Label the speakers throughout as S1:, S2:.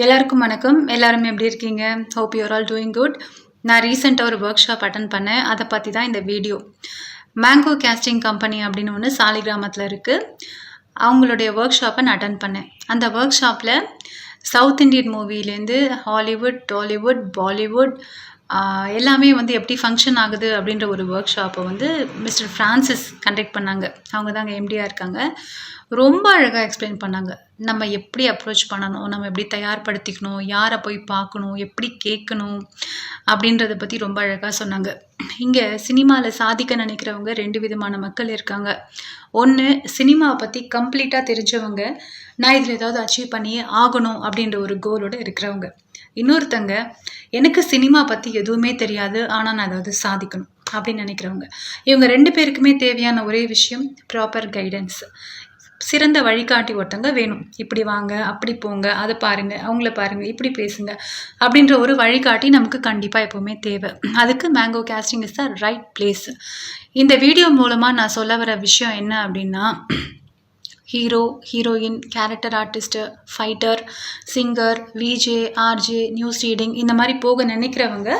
S1: எல்லாருக்கும் வணக்கம். எல்லாரும் எப்படி இருக்கீங்க? Hope you are all doing good. நான் ரீசெண்டாக ஒரு ஒர்க் ஷாப் அட்டன் பண்ணேன். அதை பற்றி தான் இந்த வீடியோ. மேங்கோ கேஸ்டிங் கம்பெனி அப்படின்னு ஒன்று சாலிகிராமத்தில் இருக்குது. அவங்களுடைய ஒர்க் ஷாப்பை நான் அட்டன் பண்ணேன். அந்த ஒர்க் ஷாப்பில் சவுத் இண்டியன் மூவிலேருந்து ஹாலிவுட், டாலிவுட், பாலிவுட் எல்லாமே வந்து எப்படி ஃபங்க்ஷன் ஆகுது அப்படின்ற ஒரு ஒர்க் ஷாப்பை வந்து மிஸ்டர் ஃப்ரான்சிஸ் கண்டக்ட் பண்ணாங்க. அவங்க தாங்க எம்டியாக இருக்காங்க. ரொம்ப அழகாக எக்ஸ்பிளைன் பண்ணாங்க. நம்ம எப்படி அப்ரோச் பண்ணணும், நம்ம எப்படி தயார்படுத்திக்கணும், யாரை போய் பார்க்கணும், எப்படி கேட்கணும் அப்படின்றத பற்றி ரொம்ப அழகாக சொன்னாங்க. இங்கே சினிமாவில் சாதிக்க நினைக்கிறவங்க 2 விதமான மக்கள் இருக்காங்க. ஒன்று சினிமாவை பற்றி கம்ப்ளீட்டாக தெரிஞ்சவங்க, நான் இதில் ஏதாவது அச்சீவ் பண்ணியே ஆகணும் அப்படின்ற ஒரு கோலோடு இருக்கிறவங்க. இன்னொருத்தங்க எனக்கு சினிமா பற்றி எதுவுமே தெரியாது, ஆனால் நான் ஏதாவது சாதிக்கணும் அப்படின்னு நினைக்கிறவங்க. இவங்க 2 பேருக்குமே தேவையான ஒரே விஷயம் ப்ராப்பர் கைடன்ஸ். சிறந்த வழிகாட்டி ஒருத்தங்க வேணும். இப்படி வாங்க, அப்படி போங்க, அதை பாருங்கள், அவங்கள பாருங்கள், இப்படி பேசுங்க அப்படின்ற ஒரு வழிகாட்டி நமக்கு கண்டிப்பாக எப்போவுமே தேவை. அதுக்கு mango casting is the right place. இந்த வீடியோ மூலமாக நான் சொல்ல வர விஷயம் என்ன அப்படின்னா, hero, heroine, character artist, fighter, singer, VJ, RJ, news reading இந்த மாதிரி போக நினைக்கிறவங்க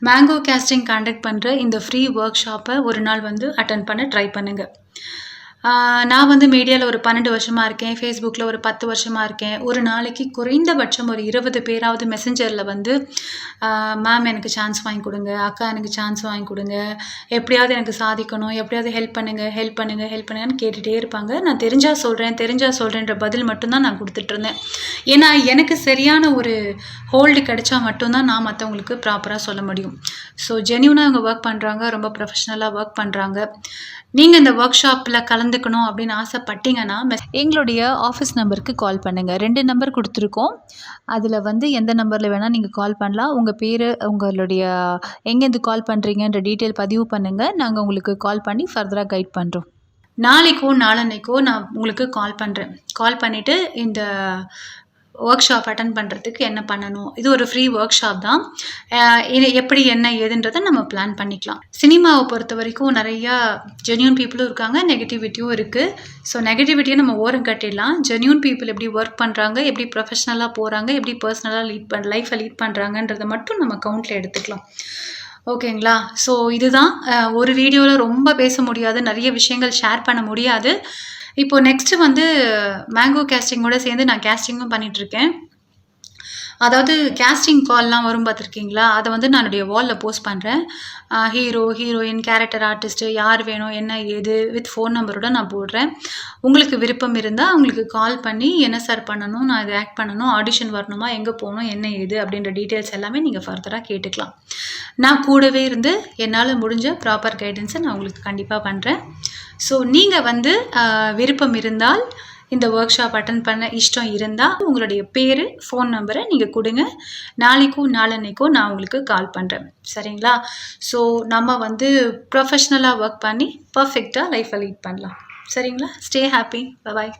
S1: மேங்கோ கேஸ்டிங் கண்டக்ட் பண்ணுற இந்த ஃப்ரீ ஒர்க் ஷாப்பை ஒரு நாள் வந்து அட்டன் பண்ண ட்ரை பண்ணுங்கள். நான் வந்து மீடியாவில் ஒரு 12 வருஷமாக இருக்கேன். ஃபேஸ்புக்கில் ஒரு 10 வருஷமாக இருக்கேன். ஒரு நாளைக்கு குறைந்தபட்சம் ஒரு 20 பேராவது மெசஞ்சரில் வந்து மேம் எனக்கு சான்ஸ் வாங்கி கொடுங்க, அக்கா எனக்கு சான்ஸ் வாங்கி கொடுங்க, எப்படியாவது எனக்கு சாதிக்கணும், எப்படியாவது ஹெல்ப் பண்ணுங்கன்னு கேட்டுகிட்டே இருப்பாங்க. நான் தெரிஞ்சால் சொல்கிறேன்ற பதில் மட்டும்தான் நான் கொடுத்துட்ருந்தேன். ஏன்னா எனக்கு சரியான ஒரு ஹோல்டு கிடைச்சா மட்டும்தான் நான் மற்றவங்களுக்கு ப்ராப்பராக சொல்ல முடியும். ஸோ ஜென்யூனாக அவங்க ஒர்க் பண்ணுறாங்க, ரொம்ப ப்ரொஃபஷ்னலாக ஒர்க் பண்ணுறாங்க. நீங்கள் இந்த ஒர்க் ஷாப்பில் கலந்துக்கணும் அப்படின்னு ஆசைப்பட்டீங்கன்னா எங்களுடைய ஆஃபீஸ் நம்பருக்கு கால் பண்ணுங்கள். 2 நம்பர் கொடுத்துருக்கோம். அதில் வந்து எந்த நம்பரில் வேணால் நீங்கள் கால் பண்ணலாம். உங்கள் பேர், உங்களுடைய எங்கேருந்து கால் பண்ணுறீங்கன்ற டீட்டெயில் பதிவு பண்ணுங்கள். நாங்கள் உங்களுக்கு கால் பண்ணி ஃபர்தராக கைட் பண்ணுறோம். நாளைக்கோ நாளன்னைக்கோ நான் உங்களுக்கு கால் பண்ணுறேன். கால் பண்ணிவிட்டு இந்த ஒர்க் ஷாப் அட்டன் பண்ணுறதுக்கு என்ன பண்ணணும், இது ஒரு ஃப்ரீ ஒர்க் ஷாப் தான், இது எப்படி என்ன ஏதுன்றதை நம்ம பிளான் பண்ணிக்கலாம். சினிமாவை பொறுத்த வரைக்கும் நிறையா ஜென்யூன் பீப்புளும் இருக்காங்க, நெகட்டிவிட்டியும் இருக்குது. ஸோ நெகட்டிவிட்டியை நம்ம ஓரம் கட்டிடலாம். ஜென்யூன் பீப்புள் எப்படி ஒர்க் பண்ணுறாங்க, எப்படி ப்ரொஃபஷ்னலாக போகிறாங்க, எப்படி பர்சனலாக லைஃப்பை லீட் பண்ணுறாங்கன்றதை மட்டும் நம்ம கவுண்டில் எடுத்துக்கலாம். ஓகேங்களா? ஸோ இதுதான். ஒரு வீடியோவில் ரொம்ப பேச முடியாது, நிறைய விஷயங்கள் ஷேர் பண்ண முடியாது. இப்போது நெக்ஸ்ட்டு வந்து மேங்கோ கேஸ்டிங்கோடு சேர்ந்து நான் கேஸ்டிங்கும் பண்ணிகிட்ருக்கேன். அதாவது கேஸ்டிங் கால்லாம் வரும் பார்த்துருக்கீங்களா, அதை வந்து நான் என்னுடைய வாலில் போஸ்ட் பண்ணுறேன். ஹீரோ, ஹீரோயின், கேரக்டர் ஆர்டிஸ்ட்டு யார் வேணும், என்ன ஏது வித் ஃபோன் நம்பரோடு நான் போடுறேன். உங்களுக்கு விருப்பம் இருந்தால் அவங்களுக்கு கால் பண்ணி என்ன சார் பண்ணணும், நான் இதை ஆக்ட் பண்ணணும், ஆடிஷன் வரணுமா, எங்கே போகணும், என்ன ஏது அப்படின்ற டீட்டெயில்ஸ் எல்லாமே நீங்கள் ஃபர்தராக கேட்டுக்கலாம். நான் கூடவே இருந்து என்னால் முடிஞ்ச ப்ராப்பர் கைடன்ஸை நான் உங்களுக்கு கண்டிப்பாக பண்ணுறேன். ஸோ நீங்கள் வந்து விருப்பம் இருந்தால், இந்த ஒர்க் ஷாப் அட்டன் பண்ண இஷ்டம் இருந்தால் உங்களுடைய பேர், ஃபோன் நம்பரை நீங்கள் கொடுங்க. நாளைக்கோ நாளன்னைக்கோ நான் உங்களுக்கு கால் பண்ணுறேன். சரிங்களா? ஸோ நம்ம வந்து ப்ரொஃபஷ்னலாக ஒர்க் பண்ணி பர்ஃபெக்டாக லைஃப்பை லீட் பண்ணலாம். சரிங்களா? Stay happy. பாய்.